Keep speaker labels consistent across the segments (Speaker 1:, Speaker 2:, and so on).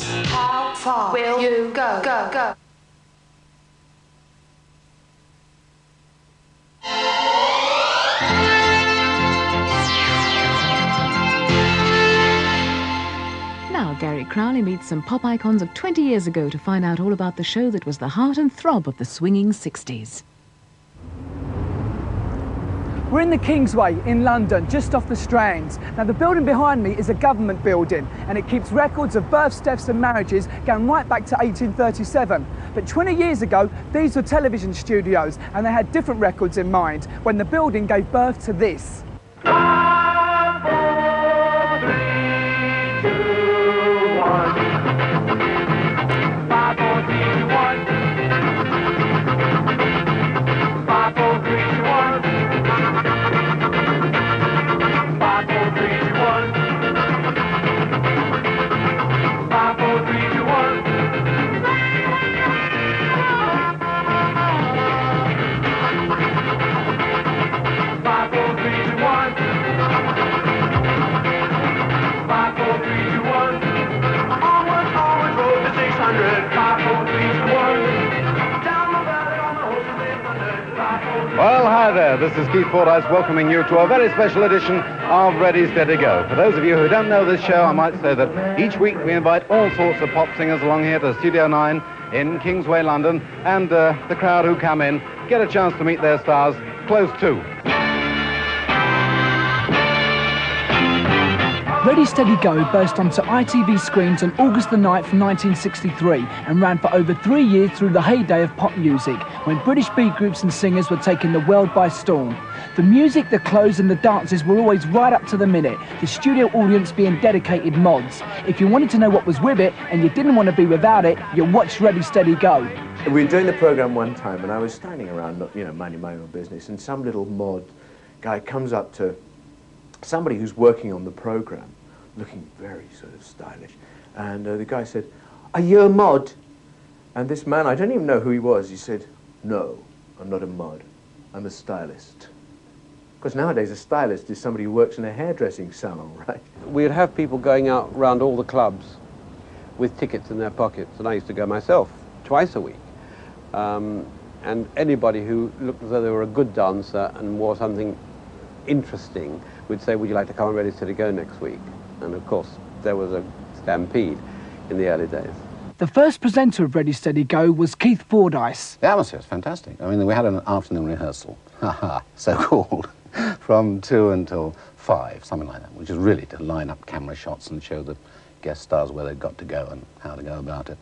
Speaker 1: Yes. How far will you go? Go.
Speaker 2: Now Gary Crowley meets some pop icons of 20 years ago to find out all about the show that was the heart and throb of the swinging 60s.
Speaker 3: We're in the Kingsway in London, just off the Strand. Now the building behind me is a government building and it keeps records of births, deaths and marriages going right back to 1837. But 20 years ago, these were television studios and they had different records in mind when the building gave birth to this.
Speaker 4: Well, hi there, this is Keith Fordyce welcoming you to a very special edition of Ready, Steady, Go. For those of you who don't know this show, I might say that each week we invite all sorts of pop singers along here to Studio 9 in Kingsway, London, and the crowd who come in get a chance to meet their stars close to.
Speaker 3: Ready, Steady, Go burst onto ITV screens on August the 9th, 1963 and ran for over 3 years through the heyday of pop music, when British beat groups and singers were taking the world by storm. The music, the clothes and the dances were always right up to the minute, the studio audience being dedicated mods. If you wanted to know what was with it and you didn't want to be without it, you watched Ready, Steady, Go.
Speaker 5: We were doing the programme one time and I was standing around, minding my own business, and some little mod guy comes up to somebody who's working on the programme, looking very sort of stylish, and the guy said, "Are you a mod?" And this man, I don't even know who he was, he said, "No, I'm not a mod, I'm a stylist." Because nowadays a stylist is somebody who works in a hairdressing salon, right?
Speaker 6: We'd have people going out around all the clubs with tickets in their pockets, and I used to go myself twice a week. And anybody who looked as though they were a good dancer and wore something interesting would say, "Would you like to come on Ready, Steady, Go next week?" And of course, there was a stampede in the early days.
Speaker 3: The first presenter of Ready, Steady, Go was Keith Fordyce.
Speaker 4: The atmosphere was fantastic. I mean, we had an afternoon rehearsal, so-called, from 2 until 5, something like that, which is really to line up camera shots and show the guest stars where they'd got to go and how to go about it.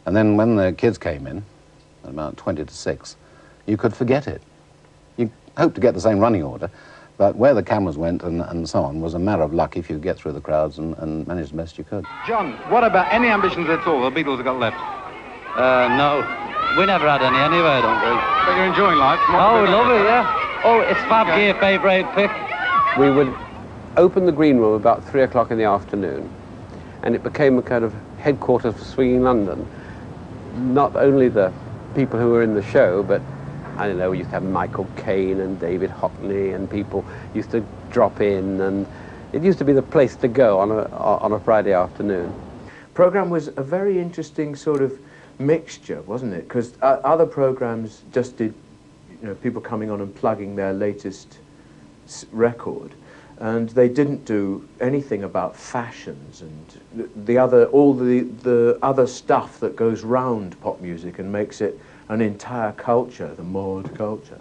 Speaker 4: And then when the kids came in, at about 20 to 6, you could forget it. You hoped to get the same running order, but where the cameras went and so on was a matter of luck if you could get through the crowds and manage the best you could. John, what about any ambitions at all the Beatles have got left?
Speaker 7: No. We never had any anyway, I don't think.
Speaker 4: But you're enjoying life?
Speaker 7: Oh, we love it, yeah. Oh, it's Fab Gear favourite pick.
Speaker 6: We would open the green room about 3 o'clock in the afternoon, and it became a kind of headquarters for Swinging London. Not only the people who were in the show, but I don't know, we used to have Michael Caine and David Hockney, and people used to drop in, and it used to be the place to go on a Friday afternoon.
Speaker 5: Programme was a very interesting sort of mixture, wasn't it? Because other programmes just did, people coming on and plugging their latest record, and they didn't do anything about fashions and all the other stuff that goes round pop music and makes it an entire culture, the mod culture.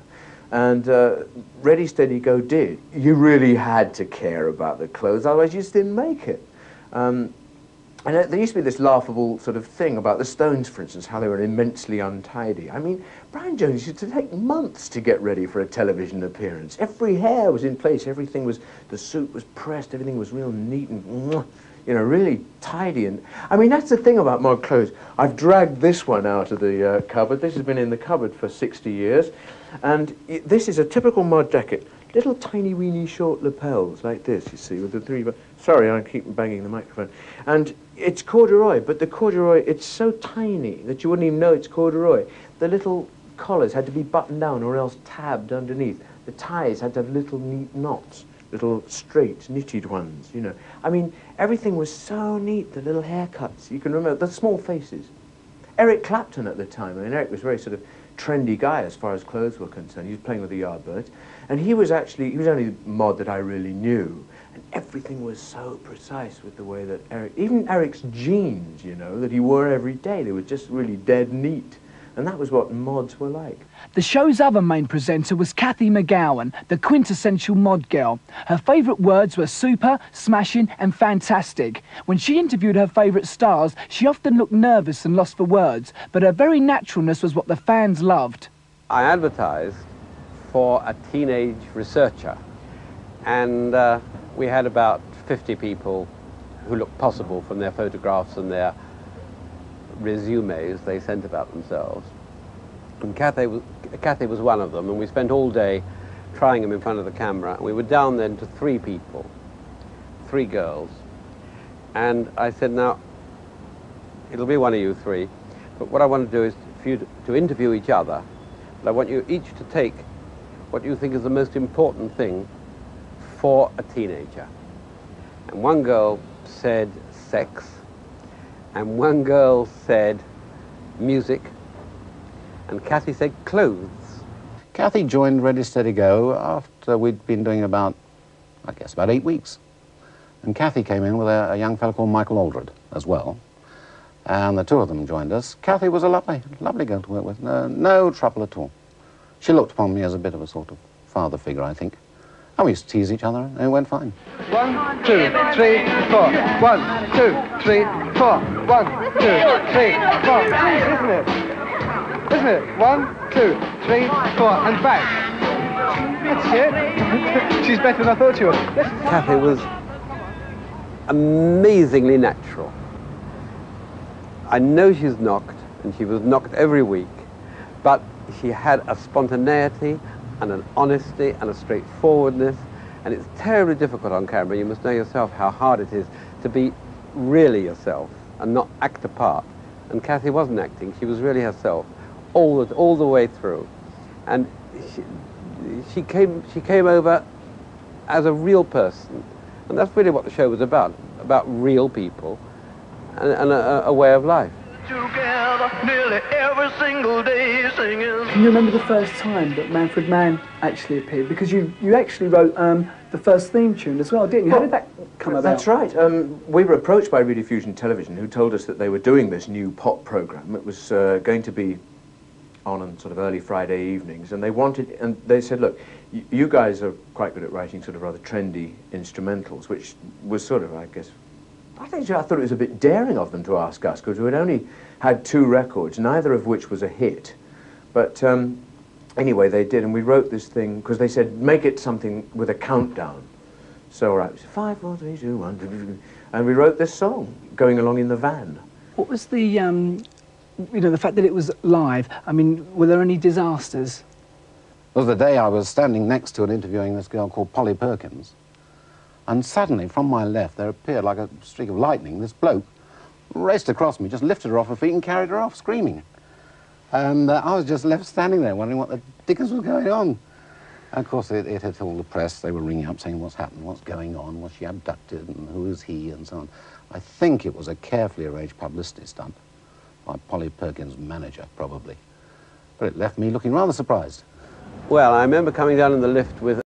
Speaker 5: And Ready, Steady, Go did. You really had to care about the clothes, otherwise you just didn't make it. And there used to be this laughable sort of thing about the Stones, for instance, how they were immensely untidy. I mean, Brian Jones used to take months to get ready for a television appearance. Every hair was in place, everything was, the suit was pressed, everything was real neat and, really tidy. And I mean, that's the thing about mod clothes. I've dragged this one out of the cupboard. This has been in the cupboard for 60 years. And this is a typical mod jacket. Little tiny weeny short lapels like this, you see, with the three... Sorry, I keep banging the microphone. And it's corduroy, but the corduroy, it's so tiny that you wouldn't even know it's corduroy. The little collars had to be buttoned down or else tabbed underneath. The ties had to have little neat knots. little straight, knitted ones, you know. I mean, everything was so neat, the little haircuts. You can remember the small faces. Eric Clapton at the time, I mean, Eric was a very sort of trendy guy as far as clothes were concerned. He was playing with the Yardbirds. And he was only mod that I really knew. And everything was so precise with the way that even Eric's jeans, you know, that he wore every day, they were just really dead neat. And that was what mods were like.
Speaker 3: The show's other main presenter was Cathy McGowan, the quintessential mod girl. Her favourite words were super, smashing and fantastic. When she interviewed her favourite stars, she often looked nervous and lost for words, but her very naturalness was what the fans loved.
Speaker 6: I advertised for a teenage researcher, and we had about 50 people who looked possible from their photographs and their resumes they sent about themselves. And Cathy was one of them, and we spent all day trying them in front of the camera. And we were down then to 3 people, 3 girls. And I said, now, it'll be one of you 3, but what I want to do is for you to interview each other, but I want you each to take what you think is the most important thing for a teenager. And one girl said sex, and one girl said music, and Cathy said clothes.
Speaker 4: Cathy joined Ready Steady Go after we'd been doing about 8 weeks. And Cathy came in with a young fellow called Michael Aldred as well. And the 2 of them joined us. Cathy was a lovely girl to work with, no trouble at all. She looked upon me as a bit of a sort of father figure, I think. And we used to tease each other, and it went fine.
Speaker 8: 1, 2, 3, 4. 1, 2, 3, 4. 1, 2, 3, 4. Isn't it? Isn't it? 1, 2, 3, 4, and back. That's it. She's better than I thought she was.
Speaker 6: Cathy was amazingly natural. I know she's knocked, and she was knocked every week, but she had a spontaneity and an honesty and a straightforwardness, and it's terribly difficult on camera. You must know yourself how hard it is to be really yourself and not act a part. And Cathy wasn't acting, she was really herself all the way through. And she came over as a real person, and that's really what the show was about real people and a way of life.
Speaker 8: Together nearly every single day singing.
Speaker 3: Can you remember the first time that Manfred Mann actually appeared? Because you actually wrote the first theme tune as well, didn't you? How did that come about?
Speaker 5: That's right. We were approached by Rediffusion Television, who told us that they were doing this new pop programme. It was going to be on sort of early Friday evenings, and they said, look, you guys are quite good at writing sort of rather trendy instrumentals, which was sort of, I guess, I thought it was a bit daring of them to ask us, because we'd only had 2 records, neither of which was a hit. But anyway, they did, and we wrote this thing, because they said, make it something with a countdown. So, all right, 5, 4, 3, 2, 1, and we wrote this song, going along in the van.
Speaker 3: What was the, the fact that it was live? I mean, were there any disasters?
Speaker 4: It was the day I was standing next to and interviewing this girl called Polly Perkins. And suddenly, from my left, there appeared like a streak of lightning. This bloke raced across me, just lifted her off her feet and carried her off, screaming. And I was just left standing there, wondering what the dickens was going on. And of course, it hit all the press. They were ringing up, saying what's happened, what's going on, was she abducted, and who is he, and so on. I think it was a carefully arranged publicity stunt by Polly Perkins' manager, probably. But it left me looking rather surprised.
Speaker 6: Well, I remember coming down in the lift with